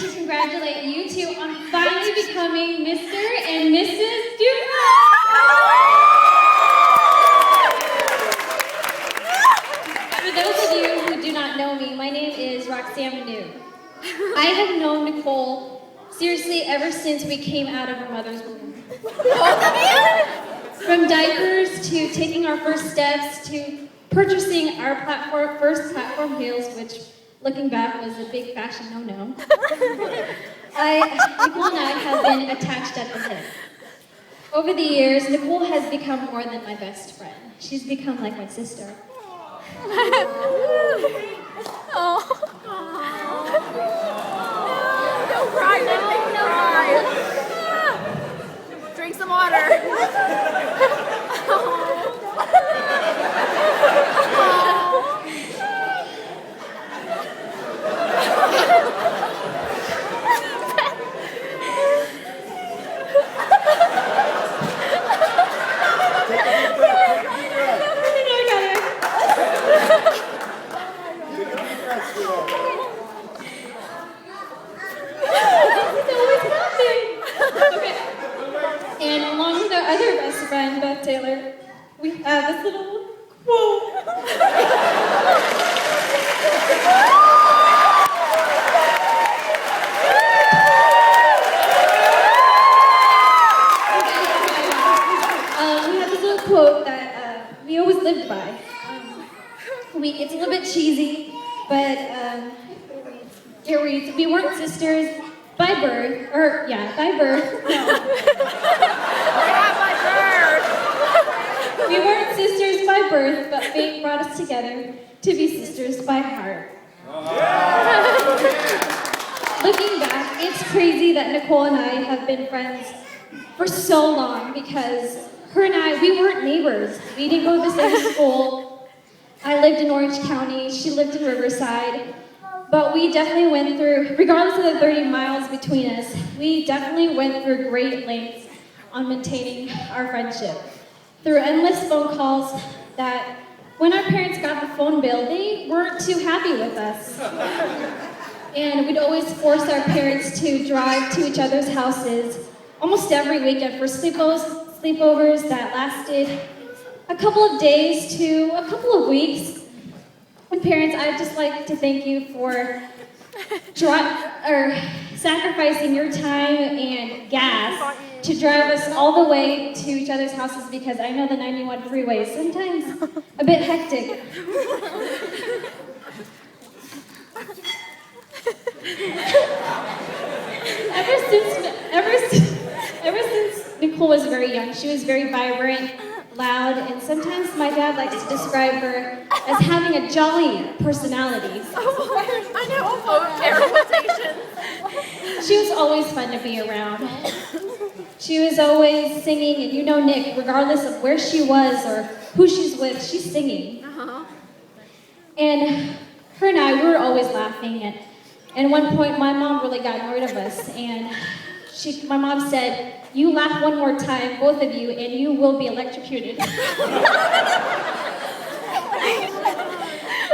to congratulate you two on finally becoming Mr. and Mrs. Dumas. For those of you who do not know me, my name is Roxanne. I have known Nicole seriously ever since we came out of her mother's womb. From diapers to taking our first steps to purchasing our first platform heels, which, looking back, was a big fashion no-no. Nicole and I have been attached at the hip. Over the years, Nicole has become more than my best friend. She's become like my sister. Don't cry, don't cry. Drink some water. Friend Beth Taylor, we have this little quote. We have this little quote that we always lived by. It's a little bit cheesy, but it reads, "We weren't sisters by birth, by birth. No. We weren't sisters by birth, but fate brought us together to be sisters by heart." Looking back, it's crazy that Nicole and I have been friends for so long because her and I, we weren't neighbors. We didn't go to the same school. I lived in Orange County, she lived in Riverside. But we definitely went through, regardless of the 30 miles between us, we definitely went through great lengths on maintaining our friendship. Through endless phone calls that when our parents got the phone bill, they weren't too happy with us. And we'd always force our parents to drive to each other's houses almost every weekend for sleepovers that lasted a couple of days to a couple of weeks. And parents, I'd just like to thank you for sacrificing your time and gas to drive us all the way to each other's houses because I know the 91 freeway is sometimes a bit hectic. Ever since Nicole was very young, she was very vibrant, loud, and sometimes my dad likes to describe her as having a jolly personality. I know, quotations. She was always fun to be around. She was always singing, and you know Nick, regardless of where she was or who she's with, she's singing. And her and I, we were always laughing, and at one point my mom really got annoyed of us, and my mom said, "You laugh one more time, both of you, and you will be electrocuted."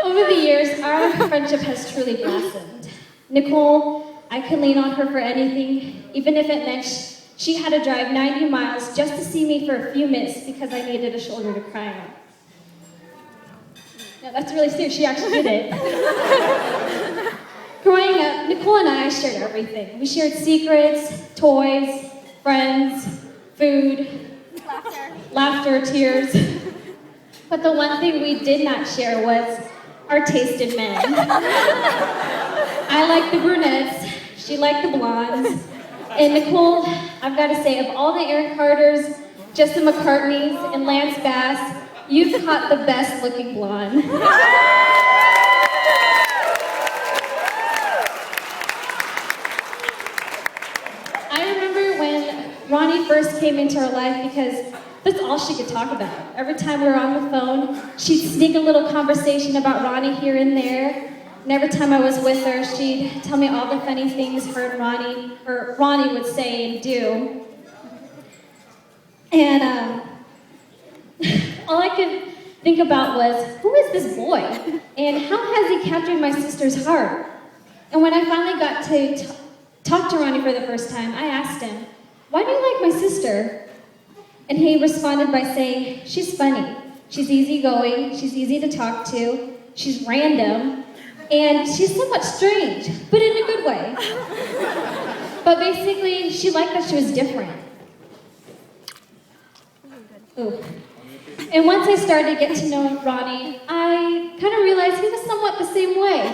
Over the years, our friendship has truly blossomed. Nicole, I could lean on her for anything, even if it meant she had to drive 90 miles just to see me for a few minutes because I needed a shoulder to cry on. No, that's really serious. She actually did it. Growing up, Nicole and I shared everything. We shared secrets, toys, friends, food, laughter, tears. But the one thing we did not share was our taste in men. I liked the brunettes, she liked the blondes. And Nicole, I've got to say, of all the Aaron Carters, Justin McCartneys, and Lance Bass, you've caught the best looking blonde. I remember when Ronnie first came into our life because that's all she could talk about. Every time we were on the phone, she'd sneak a little conversation about Ronnie here and there. And every time I was with her, she'd tell me all the funny things her and Ronnie would say and do. And all I could think about was, who is this boy? And how has he captured my sister's heart? And when I finally got to talked to Ronnie for the first time, I asked him, "Why do you like my sister?" And he responded by saying, "She's funny. She's easygoing. She's easy to talk to. She's random. And she's somewhat strange, but in a good way." But basically, she liked that she was different. Ooh. And once I started to get to know Ronnie, I kind of realized he was somewhat the same way.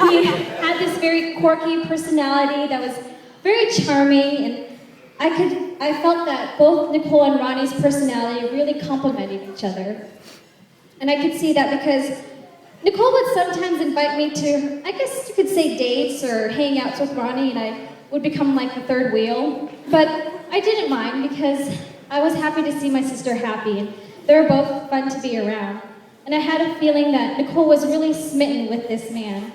He had this very quirky personality that was very charming, and I felt that both Nicole and Ronnie's personality really complemented each other. And I could see that because Nicole would sometimes invite me to, I guess you could say, dates or hangouts with Ronnie, and I would become like the third wheel. But I didn't mind because I was happy to see my sister happy, and they were both fun to be around. And I had a feeling that Nicole was really smitten with this man.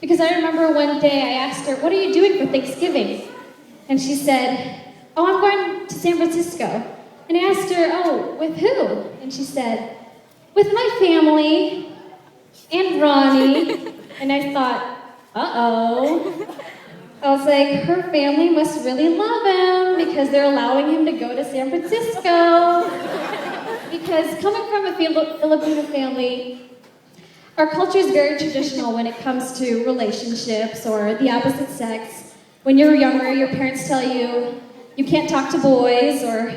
Because I remember one day I asked her, "What are you doing for Thanksgiving?" And she said, "Oh, I'm going to San Francisco." And I asked her, "Oh, with who?" And she said, "With my family and Ronnie." And I thought, uh-oh. I was like, her family must really love him because they're allowing him to go to San Francisco. Because coming from a Filipino family, our culture is very traditional when it comes to relationships or the opposite sex. When you're younger, your parents tell you you can't talk to boys, or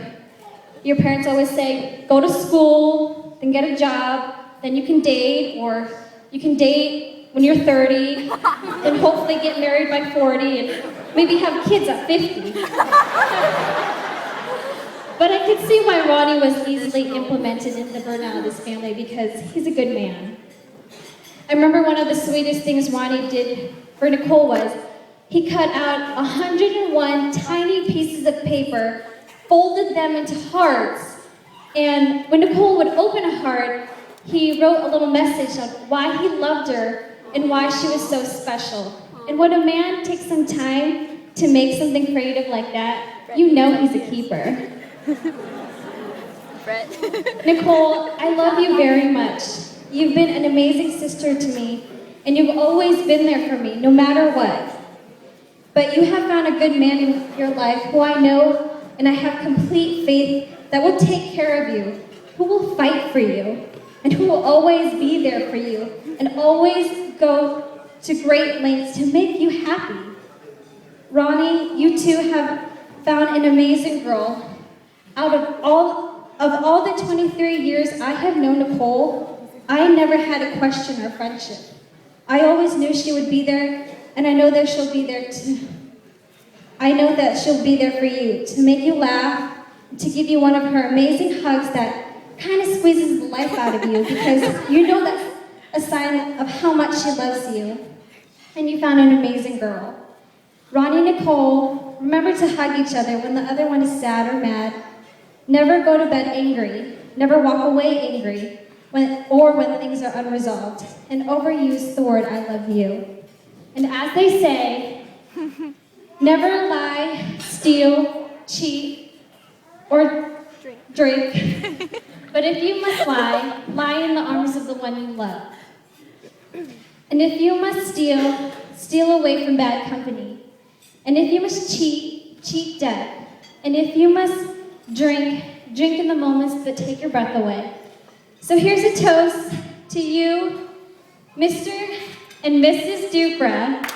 your parents always say, go to school, then get a job, then you can date, or you can date when you're 30, and hopefully get married by 40, and maybe have kids at 50. But I could see why Ronnie was easily implemented in the burnout of his family because he's a good man. I remember one of the sweetest things Ronnie did for Nicole was he cut out 101 tiny pieces of paper, folded them into hearts, and when Nicole would open a heart, he wrote a little message of why he loved her and why she was so special. And when a man takes some time to make something creative like that, you know he's a keeper. Nicole, I love you very much. You've been an amazing sister to me, and you've always been there for me, no matter what. But you have found a good man in your life who I know and I have complete faith that will take care of you, who will fight for you, and who will always be there for you, and always go to great lengths to make you happy. Ronnie, you two have found an amazing girl. Out of all the 23 years I have known Nicole, I never had a question or friendship. I always knew she would be there, and I know that she'll be there too. I know that she'll be there for you, to make you laugh, to give you one of her amazing hugs that kind of squeezes the life out of you, because you know that's a sign of how much she loves you. And you found an amazing girl. Ronnie and Nicole, remember to hug each other when the other one is sad or mad. Never go to bed angry. Never walk away angry, when things are unresolved. And overuse the word "I love you." And as they say, never lie, steal, cheat, or drink. But if you must lie, lie in the arms of the one you love. And if you must steal, steal away from bad company. And if you must cheat, cheat dead. And if you must drink, drink in the moments that take your breath away. So here's a toast to you, Mr. and Mrs. Dupra.